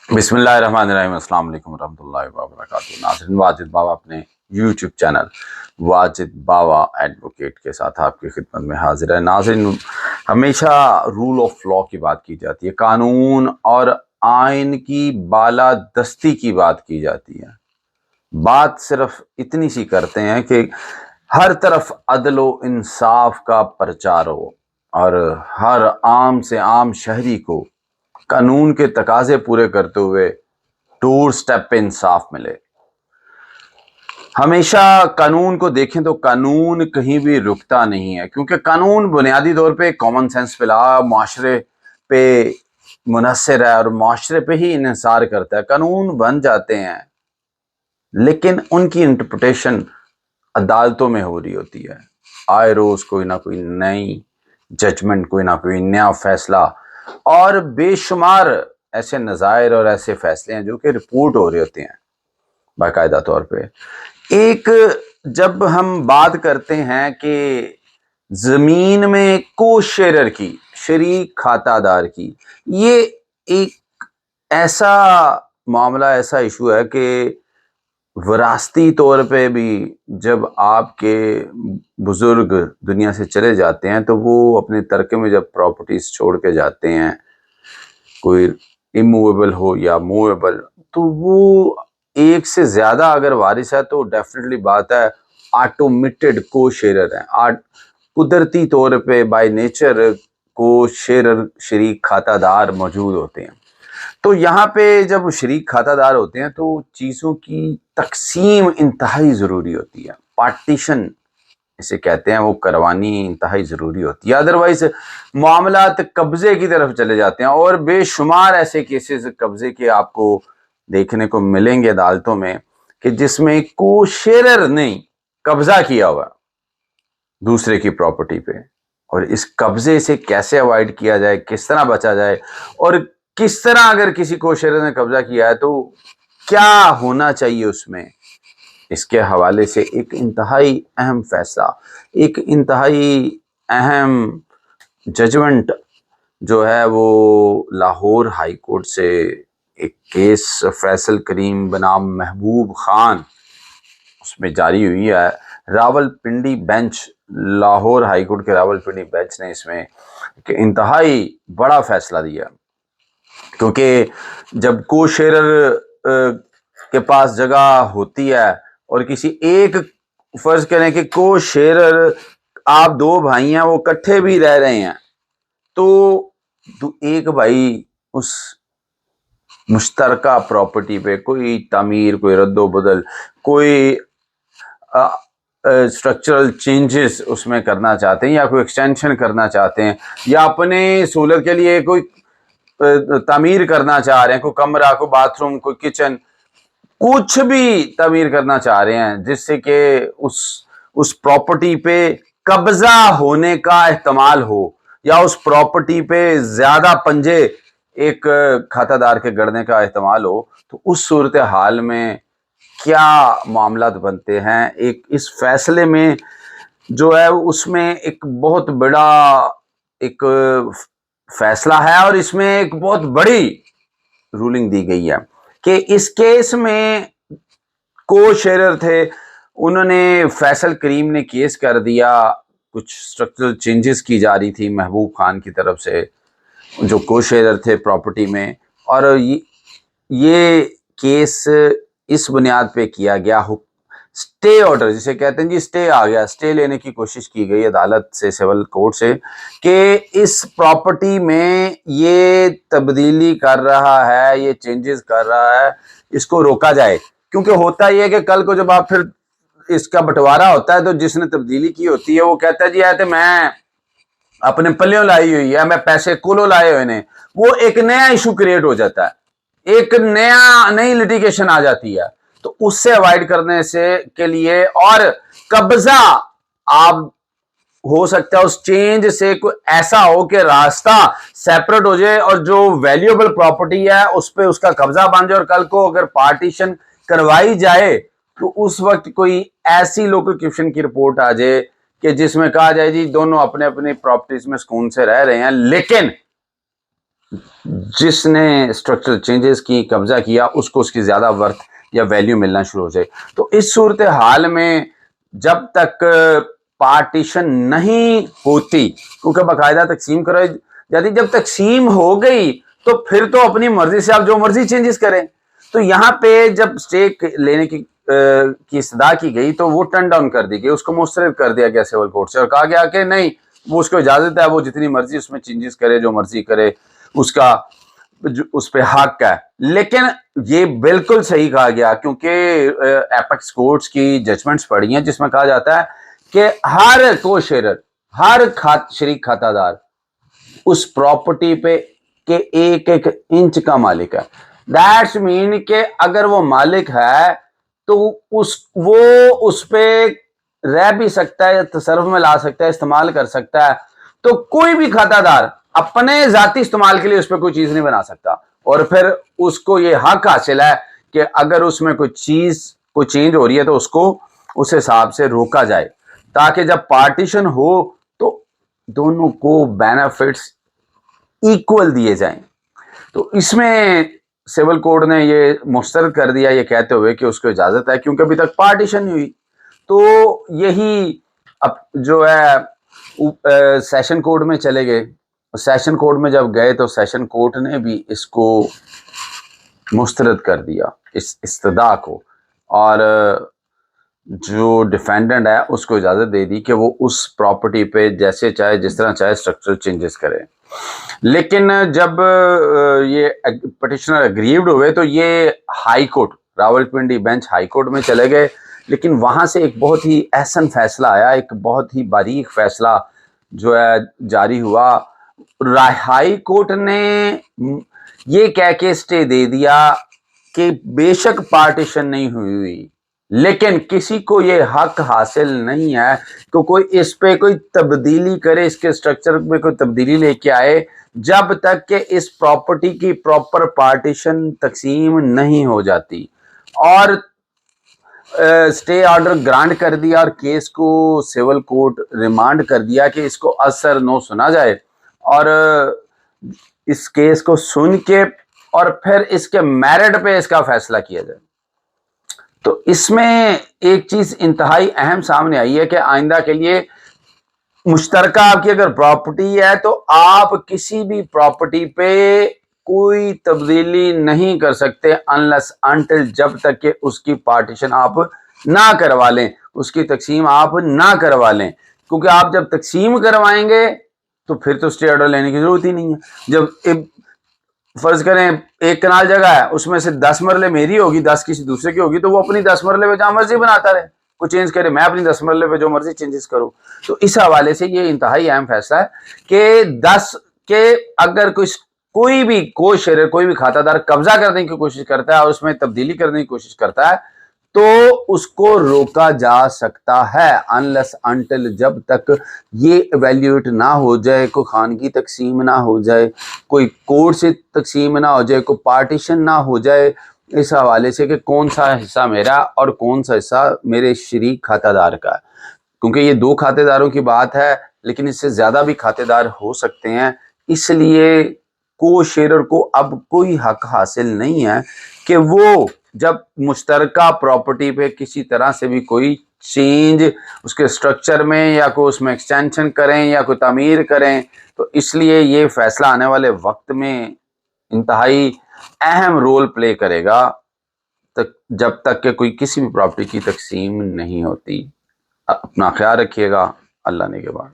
बिस्मिल्लाहिर्रहमानिर्रहीम। अस्सलाम वालेकुम रहमतुल्लाहि व बरकातुहू। नाज़रीन, वाजिद बावा अपने यूट्यूब चैनल वाजिद बावा एडवोकेट के साथ आपकी खिदमत में हाजिर है। नाज़रीन, हमेशा रूल ऑफ लॉ की बात की जाती है, कानून और आइन की बालादस्ती की बात की जाती है। बात सिर्फ इतनी सी करते हैं कि हर तरफ अदल व इंसाफ का प्रचार हो और हर आम से आम शहरी को कानून के तकाजे पूरे करते हुए डोर स्टेप पे इंसाफ मिले। हमेशा कानून को देखें तो कानून कहीं भी रुकता नहीं है, क्योंकि कानून बुनियादी तौर पे कॉमन सेंस पे माशरे पे मुनहसर है और माशरे पे ही इन्हिसार करता है। कानून बन जाते हैं लेकिन उनकी इंटरप्रिटेशन अदालतों में हो रही होती है। आए रोज कोई ना कोई नई जजमेंट, कोई ना कोई नया फैसला और बेशुमार ऐसे नज़ायर और ऐसे फैसले हैं जो कि रिपोर्ट हो रहे होते हैं बाकायदा तौर पे। एक जब हम बात करते हैं कि जमीन में को शेरर की, शरीक खातादार की, ये एक ऐसा मामला, ऐसा इशू है कि विरासती तौर पे भी जब आपके बुजुर्ग दुनिया से चले जाते हैं तो वो अपने तरके में जब प्रॉपर्टीज छोड़ के जाते हैं, कोई इमूवेबल हो या मूवेबल, तो वो एक से ज्यादा अगर वारिस है तो डेफिनेटली बात है ऑटोमेटेड को शेरर है। कुदरती तौर पे बाय नेचर को शेरर, शरीक खातादार मौजूद होते हैं। तो यहाँ पे जब शरीक खातादार होते हैं तो चीज़ों की तकसीम इंतहाई ज़रूरी होती है। पार्टीशन इसे कहते हैं, वो करवानी इंतहाई ज़रूरी होती है। अदरवाइज मामलात कब्ज़े की तरफ चले जाते हैं और बेशुमार ऐसे केसेस कब्ज़े के आपको देखने को मिलेंगे अदालतों में कि जिसमें को शेरर ने कब्ज़ा किया हुआ दूसरे की प्रॉपर्टी पे, और इस कब्ज़े से कैसे अवॉइड किया जाए, किस तरह बचा जाए, और किस तरह अगर किसी को शेरर ने कब्ज़ा किया है तो क्या होना चाहिए उसमें, इसके हवाले से एक इंतहाई अहम फैसला, एक इंतहाई अहम जजमेंट जो है वो लाहौर हाई कोर्ट से एक केस फैसल करीम बनाम महबूब खान उसमें जारी हुई है। Rawalpindi bench, Lahore high court के रावलपिंडी बेंच ने इसमें एक इंतहाई बड़ा फैसला दिया, क्योंकि जब को शेरर के पास जगह होती है और किसी एक, फर्ज करें कि को शेरर, आप दो भाई हैं, वो इकट्ठे भी रह रहे हैं, तो एक भाई उस मुश्तरका प्रॉपर्टी पे कोई तामीर, कोई रद्दो बदल, कोई स्ट्रक्चरल चेंजेस उसमें करना चाहते हैं या कोई एक्सटेंशन करना चाहते हैं या अपने सहूलत के लिए कोई तामीर करना चाह रहे हैं, कोई कमरा, कोई बाथरूम, कोई किचन, कुछ भी तामीर करना चाह रहे हैं जिससे कि उस प्रॉपर्टी पे कब्जा होने का एहतमाल हो या उस प्रॉपर्टी पे ज्यादा पंजे एक खातादार के गड़ने का एहतमाल हो, तो उस सूरत हाल में क्या मामला बनते हैं। एक इस फैसले में जो है उसमें एक बहुत बड़ा एक फैसला है और इसमें एक बहुत बड़ी रूलिंग दी गई है कि इस केस में को शेरर थे, उन्होंने, फैसल करीम ने केस कर दिया, कुछ स्ट्रक्चरल चेंजेस की जा रही थी महबूब खान की तरफ से जो को शेरर थे प्रॉपर्टी में, और ये केस इस बुनियाद पे किया गया, स्टे ऑर्डर जिसे कहते हैं जी, स्टे आ गया, स्टे लेने की कोशिश की गई अदालत से, सिविल कोर्ट से, कि इस प्रॉपर्टी में ये तब्दीली कर रहा है, ये चेंजेस कर रहा है, इसको रोका जाए। क्योंकि होता ही है कि कल को जब आप फिर इसका बंटवारा होता है तो जिसने तब्दीली की होती है वो कहता है जी आते मैं अपने पल्लियों लाई हुई है, मैं पैसे कोलो लाए हुए ने, वो एक नया इशू क्रिएट हो जाता है, एक नई लिटिगेशन आ जाती है। तो उससे अवॉइड करने से के लिए, और कब्जा आप हो सकता है उस चेंज से कोई ऐसा हो कि रास्ता सेपरेट हो जाए और जो वैल्यूएबल प्रॉपर्टी है उस पर उसका कब्जा बन जाए, और कल को अगर पार्टीशन करवाई जाए तो उस वक्त कोई ऐसी लोकल क्वेश्चन की रिपोर्ट आ जाए कि जिसमें कहा जाए जी दोनों अपने अपने प्रॉपर्टीज में सुकून से रह रहे हैं, लेकिन جس نے اسٹرکچرل چینجز کی، قبضہ کیا، اس کو اس کی زیادہ ورتھ یا ویلیو ملنا شروع ہو جائے. تو اس صورتحال میں جب تک پارٹیشن نہیں ہوتی، کیونکہ باقاعدہ تقسیم کرائی جاتی، جب تقسیم ہو گئی تو پھر تو اپنی مرضی سے آپ جو مرضی چینجز کریں. تو یہاں پہ جب اسٹیک لینے کی استدعا کی گئی تو وہ ٹرن ڈاؤن کر دی گئی، اس کو مسترد کر دیا گیا سول کورٹ سے، اور کہا گیا کہ نہیں، وہ اس کو اجازت ہے، وہ جتنی مرضی اس میں چینجز کرے، جو مرضی کرے، اس کا اس پہ حق ہے. لیکن یہ بالکل صحیح کہا گیا، کیونکہ ایپیکس کورٹس کی ججمنٹس پڑھی ہیں جس میں کہا جاتا ہے کہ ہر کو شیئرر، ہر شریک کھاتہ دار اس پراپرٹی پہ کہ ایک ایک انچ کا مالک ہے. دیٹس مین کہ اگر وہ مالک ہے تو وہ اس پہ رہ بھی سکتا ہے، تصرف میں لا سکتا ہے، استعمال کر سکتا ہے. تو کوئی بھی کھاتہ دار اپنے ذاتی استعمال کے لیے اس پہ کوئی چیز نہیں بنا سکتا. اور پھر اس کو یہ حق حاصل ہے کہ اگر اس میں کوئی چیز کوئی چینج ہو رہی ہے تو اس کو اس حساب سے روکا جائے، تاکہ جب پارٹیشن ہو تو دونوں کو بینیفٹس ایکول دیے جائیں. تو اس میں سول کوڈ نے یہ مسترد کر دیا یہ کہتے ہوئے کہ اس کو اجازت ہے، کیونکہ ابھی تک پارٹیشن نہیں ہوئی. تو یہی اب جو ہے سیشن کورٹ میں چلے گئے. سیشن کورٹ میں جب گئے تو سیشن کورٹ نے بھی اس کو مسترد کر دیا، اس استدعا کو، اور جو ڈیفینڈنٹ ہے اس کو اجازت دے دی کہ وہ اس پراپرٹی پہ جیسے چاہے، جس طرح چاہے، اسٹرکچرل چینجز کرے. لیکن جب یہ پٹیشنر اگریوڈ ہوئے تو یہ high court, Rawalpindi bench high court میں چلے گئے. لیکن وہاں سے ایک بہت ہی احسن فیصلہ آیا، ایک بہت ہی باریک فیصلہ جو ہے جاری ہوا. ہائی کورٹ نے یہ کہہ کے اسٹے دے دیا کہ بے شک پارٹیشن نہیں ہوئی، لیکن کسی کو یہ حق حاصل نہیں ہے کہ کوئی اس پہ کوئی تبدیلی کرے، اس کے اسٹرکچر میں کوئی تبدیلی لے کے آئے، جب تک کہ اس پراپرٹی کی پراپر پارٹیشن تقسیم نہیں ہو جاتی. اور اسٹے آرڈر گرانٹ کر دیا اور کیس کو سول کورٹ ریمانڈ کر دیا کہ اس کو اثر نو سنا جائے، اور اس کیس کو سن کے اور پھر اس کے میرٹ پہ اس کا فیصلہ کیا جائے. تو اس میں ایک چیز انتہائی اہم سامنے آئی ہے کہ آئندہ کے لیے مشترکہ آپ کی اگر پراپرٹی ہے تو آپ کسی بھی پراپرٹی پہ کوئی تبدیلی نہیں کر سکتے انلیس انٹل، جب تک کہ اس کی پارٹیشن آپ نہ کروا لیں، اس کی تقسیم آپ نہ کروا لیں. کیونکہ آپ جب تقسیم کروائیں گے تو پھر تو اسٹے آرڈر لینے کی ضرورت ہی نہیں ہے. جب فرض کریں ایک کنال جگہ ہے، اس میں سے 10 مرلے میری ہوگی، 10 کسی دوسرے کی ہوگی، تو وہ اپنی 10 مرلے پہ جہاں مرضی بناتا رہے، کوئی چینج کرے، میں اپنی 10 مرلے پہ جو مرضی چینجز کروں. تو اس حوالے سے یہ انتہائی اہم فیصلہ ہے کہ اگر کوئی بھی شیئر، کوئی بھی کھاتہ دار قبضہ کرنے کی کوشش کرتا ہے اور اس میں تبدیلی کرنے کی کوشش کرتا ہے تو اس کو روکا جا سکتا ہے انلیس انٹل، جب تک یہ ایویلیویٹ نہ ہو جائے، کوئی خانگی تقسیم نہ ہو جائے، کوئی کوڈ سے تقسیم نہ ہو جائے، کوئی پارٹیشن نہ ہو جائے اس حوالے سے کہ کون سا حصہ میرا اور کون سا حصہ میرے شریک کھاتہ دار کا ہے. کیونکہ یہ 2 کھاتے داروں کی بات ہے، لیکن اس سے زیادہ بھی کھاتے دار ہو سکتے ہیں. اس لیے کو شیئرر کو اب کوئی حق حاصل نہیں ہے کہ وہ جب مشترکہ پراپرٹی پہ کسی طرح سے بھی کوئی چینج اس کے سٹرکچر میں یا کوئی اس میں ایکسٹینشن کریں یا کوئی تعمیر کریں. تو اس لیے یہ فیصلہ آنے والے وقت میں انتہائی اہم رول پلے کرے گا جب تک کہ کوئی کسی بھی پراپرٹی کی تقسیم نہیں ہوتی. اپنا خیال رکھیے گا. اللہ نے کے بعد.